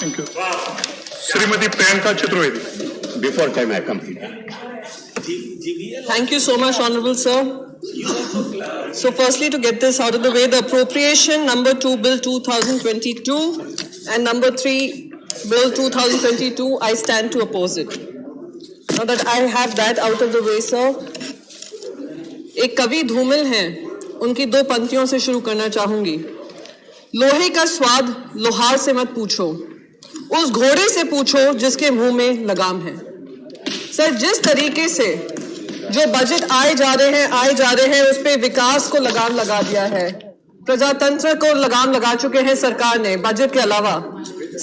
Thank you. Srimati Priyanka Chathurvedi. Before time I complete. Thank you so much, Honorable Sir. So firstly, to get this out of the way, the appropriation number 2 Bill 2022 and number 3 Bill 2022, I stand to oppose it. Now that I have that out of the way, sir, एक कवि धूमिल हैं, उनकी दो पंक्तियों से शुरू करना चाहूंगी। लोहे का स्वाद लोहार से मत पूछो, उस घोड़े से पूछो जिसके मुंह में लगाम है। सर, जिस तरीके से जो बजट आए जा रहे हैं उस पे विकास को लगाम लगा दिया है, प्रजातंत्र को लगाम लगा चुके हैं सरकार ने, बजट के अलावा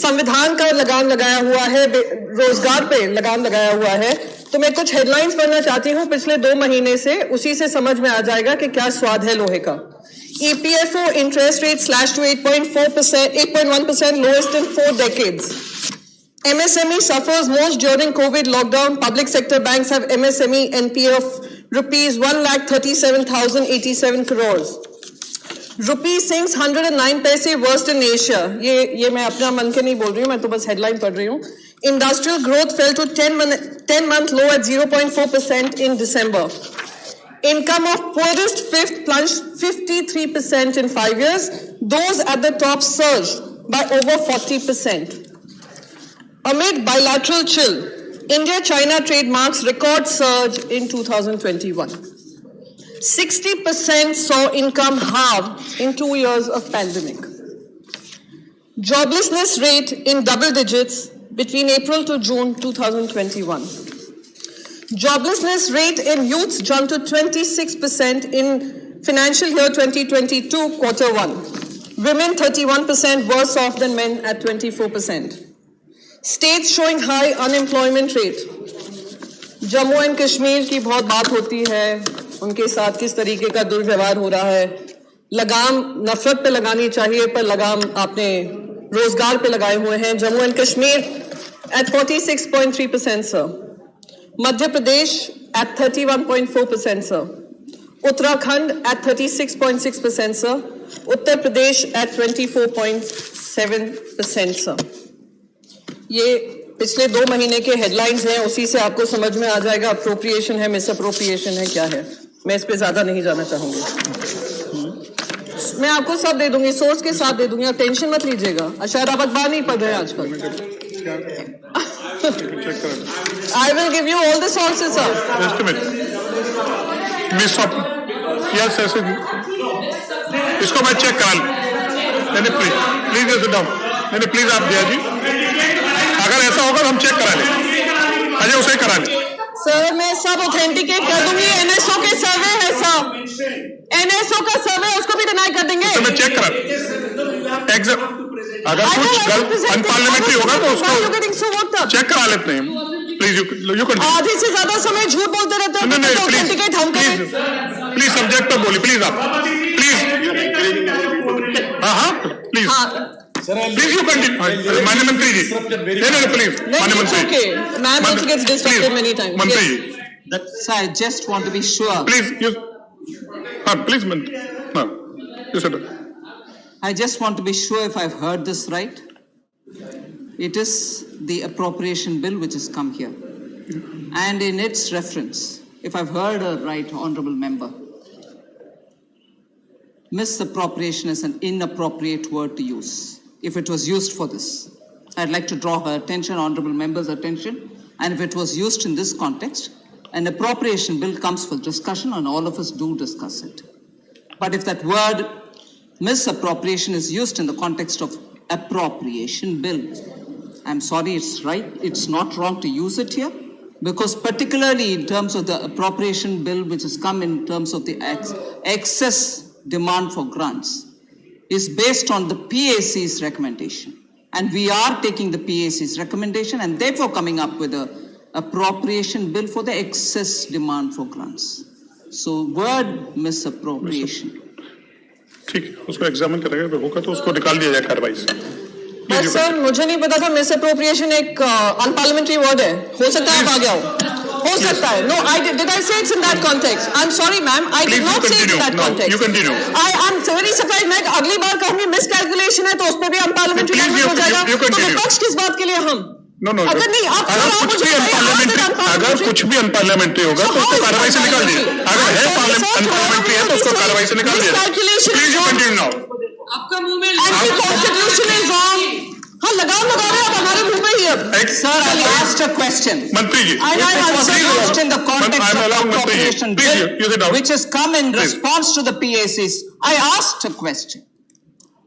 संविधान का लगाम लगाया हुआ है, रोजगार पे लगाम लगाया हुआ है। तो मैं कुछ हेडलाइंस पढ़ना चाहती हूँ पिछले 2 महीने से, उसी से समझ में आ जाएगा कि क्या स्वाद है लोहे का। EPFO interest rate slashed to 8.1%, lowest in 4 decades. MSME suffers most during COVID lockdown. Public sector banks have MSME NPA of rupees 1,37,087 crores. Rupee sinks 109 paise, worst in Asia. ये मैं अपना मन के नहीं बोल रही हूँ, मैं तो बस हेडलाइन पढ़ रही हूँ। Industrial growth fell to 10-month low at 0.4% in December. Income of poorest fifth plunged 53% in 5 years. Those at the top surged by over 40%. Amid bilateral chill, India-China trade marks record surge in 2021. 60% saw income halve in 2 years of pandemic. Joblessness rate in double digits between April to June 2021. Joblessness rate in youths jumped to 26% in financial year 2022 quarter 1. Women 31% worse off than men at 24%. States showing high unemployment rate. Jammu and Kashmir की बहुत बात होती है, उनके साथ किस तरीके का दुर्व्यवहार हो रहा है। लगाम नफरत पे लगानी चाहिए, पर लगाम आपने रोजगार पे लगाए हुए हैं। Jammu and Kashmir at 46.3%, sir. Madhya Pradesh at 31.4%, sir. Uttarakhand at 36.6%, sir. Uttar Pradesh at 24.7%, sir. ये पिछले 2 महीने के हेडलाइंस हैं, उसी से आपको समझ में आ जाएगा अप्रोप्रिएशन है, मिस अप्रोप्रिएशन है, क्या है। मैं इस पे ज्यादा नहीं जाना चाहूंगी। मैं आपको सब दे दूंगी, सोर्स के साथ दे दूंगी, आप टेंशन मत लीजिएगा। शायद आप अखबार नहीं पढ़ रहे हैं आजकल। I will give you all the sources, sir. Just a minute. Miss up. Yes, yes. इसको मैं चेक करा लूँ। नहीं, प्लीज sit down. नहीं, प्लीज आप दिया जी। अगर ऐसा होगा तो हम चेक करा लें। अजय उसे करा लें। सर, मैं सब ऑथेंटिकेट कर दूंगी। NSO के सर्वे है सर। NSO का सर्वे, उसको भी डिनाई कर देंगे। तो मैं चेक करा। अगर कुछ अनपार्लियामेंट्री होगा तो उसको चेक करा लेते हैं। Please you continue. आधे से ज्यादा समय झूठ बोलते रहते हो। नहीं, प्लीज सब्जेक्ट पर बोलिए, प्लीज आप प्लीज। हाँ प्लीज प्लीज यू कंटिन्यू। माननीय मंत्री जी, नहीं प्लीज माननीय मंत्री। Ma'am also gets distracted many times. मंत्री ji, sir, I just want to be sure. Please you please मंत्री you said. I just want to be sure if I've heard this right. It is the appropriation bill which has come here. And in its reference, if I've heard right, Honorable Member, misappropriation is an inappropriate word to use. If it was used for this, I'd like to draw her attention, Honorable Member's attention, and if it was used in this context, an appropriation bill comes for discussion and all of us do discuss it. But if that word misappropriation is used in the context of appropriation bill, I'm sorry, it's right, it's not wrong to use it here, because particularly in terms of the appropriation bill which has come in terms of the excess demand for grants is based on the PAC's recommendation, and we are taking the PAC's recommendation and therefore coming up with a appropriation bill for the excess demand for grants. So word misappropriation. ठीक है, उसको examine करेंगे, होगा तो उसको निकाल दिया जाए कार्रवाई से। बस सर, मुझे नहीं पता था मिस अप्रोप्रिएशन एक अनपार्लियामेंट्री वर्ड है, हो सकता है आप आ गया हो। हो सकता है. No, did I say it's in that context? I'm sorry, ma'am. I did Please, not you say it in continue. that No, context. you continue. I am very surprised. मैं अगली बार कहूँगी miscalculation है तो उस पर भी unparliamentary Please, language हो जाएगा. you तो continue. विपक्ष किस बात के लिए हम? No. अगर नहीं आप अगर कुछ भी अनपार्लियामेंट्री होगा तो उसको कार्रवाई से निकाल दिए. अगर है अनपार्लियामेंट्री है तो उसको कार्रवाई से निकाल दिए. Please, you continue now. आपका मुंह में anti-constitution is wrong. हाँ लगाम लगा रहे हैं आप हमारे मुंह में ही अब. Sir, I asked a question. मंत्री जी, If it was used in the context I'm of allowing Mr. appropriation Please, you sit bill, down. which has come in Please. response to the PACs, I asked a question.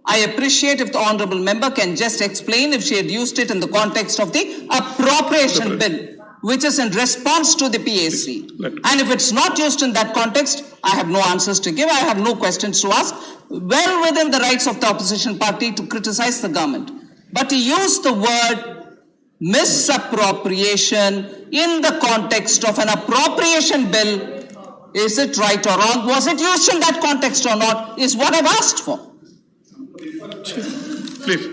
I appreciate if the honourable member can just explain if she had used it in the context of the appropriation bill, which is in response to the PAC. And if it's not used in that context, I have no answers to give, I have no questions to ask, well within the rights of the opposition party to criticize the government. But to use the word misappropriation in the context of an appropriation bill, is it right or wrong? Was it used in that context or not? Is what I've asked for. please.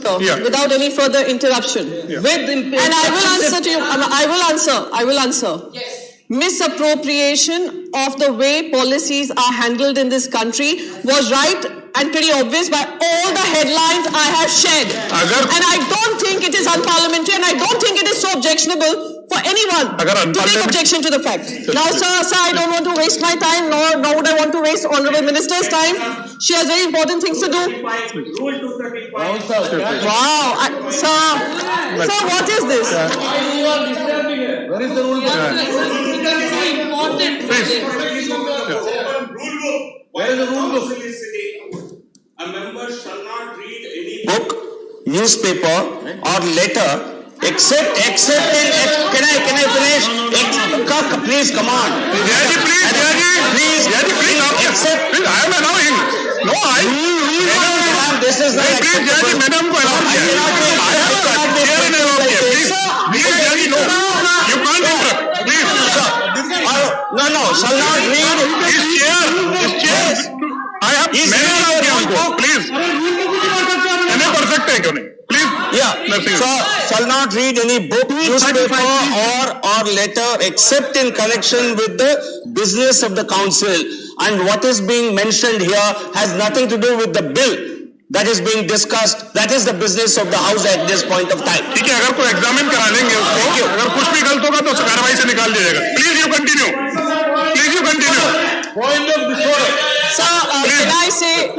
So, Yeah. without any further interruption. With And I will answer to you. I will answer. Misappropriation of the way policies are handled in this country was right and pretty obvious by all the headlines I have shared. And I don't think it is unparliamentary and I don't think it is so objectionable for anyone to take objection to the fact. Now, sir, I don't want to waste my time, nor would I want to waste Honourable Minister's time. She has very important things to do. Wow, sir, what is this? Where is the rule book? Where is the rule book? A member shall not read any Book, newspaper or letter except in, can I finish? Please, come on. Please, except. Please, I am allowing. No, This is not please, acceptable. Madam को allow किया. I have a chair and allow किया. Please, no. You can't interrupt. Please, No, shall not read. His chair. I have. मैंने allow किया उनको. Please. मैंने पढ़ सकते हैं क्यों नहीं? Please. Nothing. So, shall not read any book, newspaper or letter except in connection with the business of the council. And what is being mentioned here has nothing to do with the bill that is being discussed. That is the business of the house at this point of time. ठीक है, अगर कोई examine करा लेंगे उसको, अगर कुछ भी गलत होगा तो उस कार्रवाई से निकाल दिया जाएगा. Please, you continue. Point of disorder. Sir,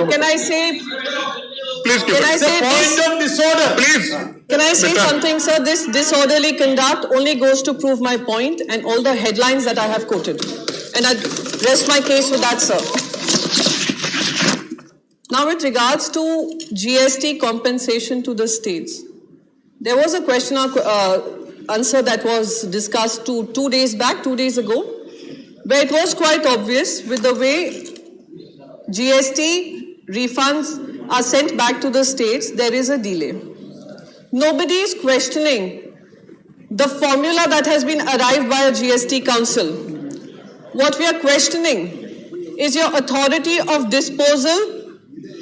can I say? Please, Can I say Point this? of disorder. Please. Can I say Better. something, sir? This disorderly conduct only goes to prove my point and all the headlines that I have quoted. And I rest my case with that, sir. Now, with regards to GST compensation to the states, there was a question answer that was discussed 2 days ago, where it was quite obvious with the way GST refunds are sent back to the states, there is a delay. Nobody is questioning the formula that has been arrived by a GST council. What we are questioning is your authority of disposal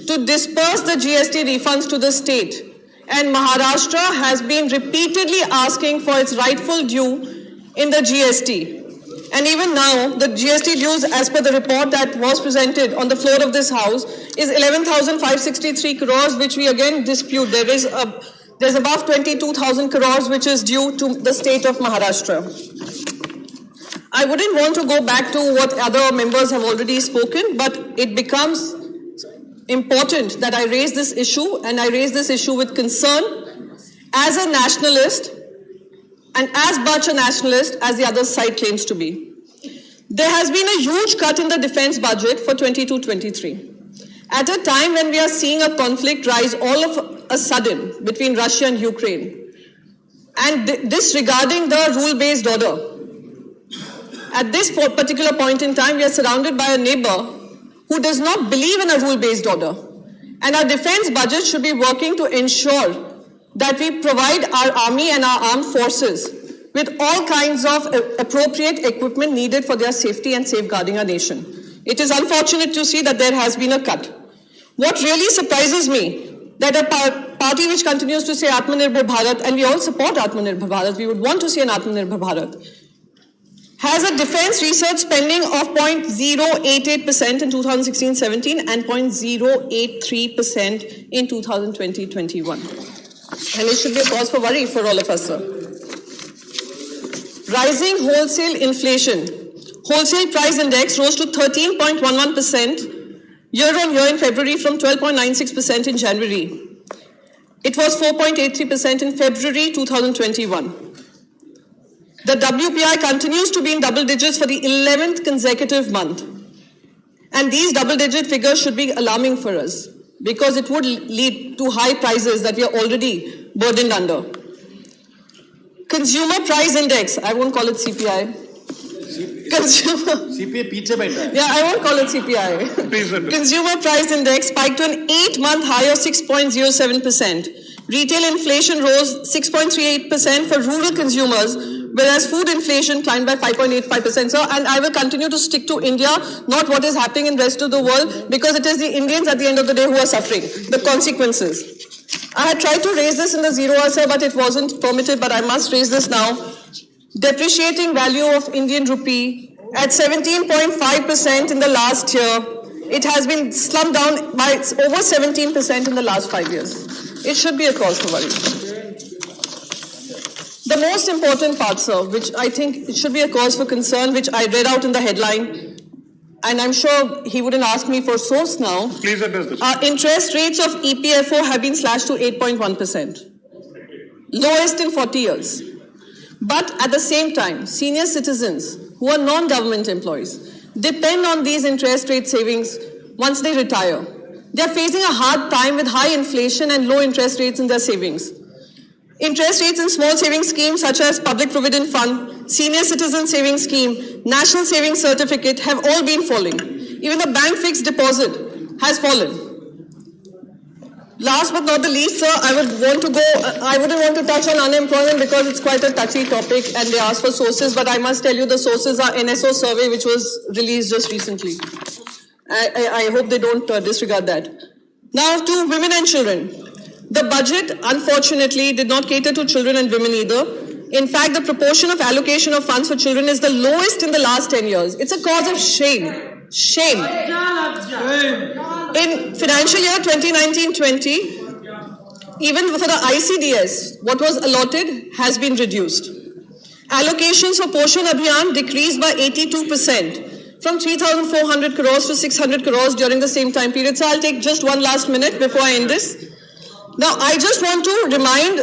to disperse the GST refunds to the state. And Maharashtra has been repeatedly asking for its rightful due in the GST. And even now, the GST dues, as per the report that was presented on the floor of this house, is 11,563 crores, which we again dispute. There's above 22,000 crores which is due to the state of Maharashtra. I wouldn't want to go back to what other members have already spoken, but it becomes important that I raise this issue, and I raise this issue with concern as a nationalist, and as much a nationalist as the other side claims to be. There has been a huge cut in the defense budget for 22-23. At a time when we are seeing a conflict rise all of a sudden between Russia and Ukraine, and this regarding the rule-based order. At this particular point in time, we are surrounded by a neighbor who does not believe in a rule-based order. And our defense budget should be working to ensure that we provide our army and our armed forces with all kinds of appropriate equipment needed for their safety and safeguarding our nation. It is unfortunate to see that there has been a cut. What really surprises me, that a party which continues to say Atmanirbhar Bharat, and we all support Atmanirbhar Bharat, we would want to see an Atmanirbhar Bharat, has a defense research spending of 0.088% in 2016-17 and 0.083% in 2020-21. And it should be a cause for worry for all of us, sir. Rising wholesale inflation. Wholesale price index rose to 13.11% year-on-year in February from 12.96% in January. It was 4.83% in February 2021. The WPI continues to be in double digits for the 11th consecutive month. And these double-digit figures should be alarming for us because it would lead to high prices that we are already burdened under. Consumer Price Index, I won't call it CPI. CPI पीछे बैठा है. Yeah, I won't call it CPI. Consumer Price Index spiked to an 8-month high of 6.07%. Retail inflation rose 6.38% for rural consumers, whereas food inflation climbed by 5.85%. So, and I will continue to stick to India, not what is happening in the rest of the world, because it is the Indians at the end of the day who are suffering the consequences. I had tried to raise this in the zero hour, sir, but it wasn't permitted, but I must raise this now. Depreciating value of Indian rupee at 17.5% in the last year. It has been slumped down by over 17% in the last 5 years. It should be a cause for worry. The most important part, sir, which I think it should be a cause for concern, which I read out in the headline, and I'm sure he wouldn't ask me for source now. Please address this. Interest rates of EPFO have been slashed to 8.1%. Lowest in 40 years. But at the same time, senior citizens who are non-government employees depend on these interest rate savings once they retire. They are facing a hard time with high inflation and low interest rates in their savings. Interest rates in small savings schemes such as Public Provident Fund, Senior Citizen Savings Scheme, National Savings Certificate have all been falling. Even the bank fixed deposit has fallen. Last but not the least, sir, I wouldn't want to touch on unemployment because it's quite a touchy topic and they ask for sources, but I must tell you the sources are NSO survey which was released just recently. I hope they don't disregard that. Now to women and children. The budget, unfortunately, did not cater to children and women either. In fact, the proportion of allocation of funds for children is the lowest in the last 10 years. It's a cause of shame. Shame. In financial year 2019-20, even for the ICDS, what was allotted has been reduced. Allocations for Poshan Abhiyan decreased by 82%. From 3,400 crores to 600 crores during the same time period. So I'll take just one last minute before I end this. Now, I just want to remind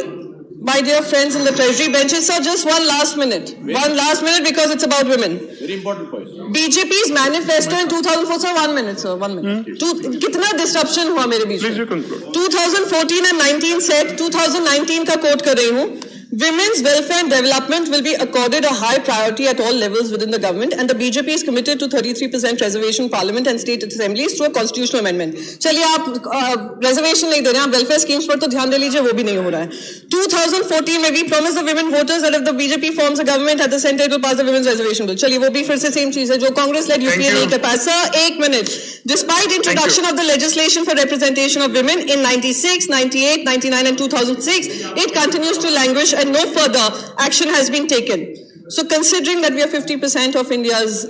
my dear friends in the treasury benches, sir, just one last minute. One last minute because it's about women. Very important point. BJP's manifesto in 2004, sir, 1 minute, sir, 1 minute. Kitna disruption hua mere beech Please you mein? conclude. 2014 and 19 said, 2019 ka quote kar rahi hu. Women's welfare and development will be accorded a high priority at all levels within the government, and the BJP is committed to 33% reservation parliament and state assemblies through a constitutional amendment. चलिए आप reservation नहीं दे रहे हैं, आप welfare schemes पर तो ध्यान दे लीजिए, वो भी नहीं हो रहा है. 2014 में we promised the women voters that if the BJP forms a government at the centre, it will pass the women's reservation bill. चलिए वो भी फिर से same चीज है जो कांग्रेस led UPA नहीं कर पाया. Sir, 1 minute. Despite introduction of the legislation for representation of women in 96, 98, 99 and 2006, it continues to languish and no further action has been taken. So considering that we are 50% of India's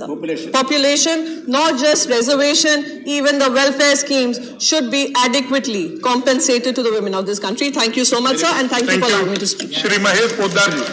population, not just reservation, even the welfare schemes should be adequately compensated to the women of this country. Thank you so much, sir, and thank you for allowing me to speak. Shri Mahesh Poddar ji.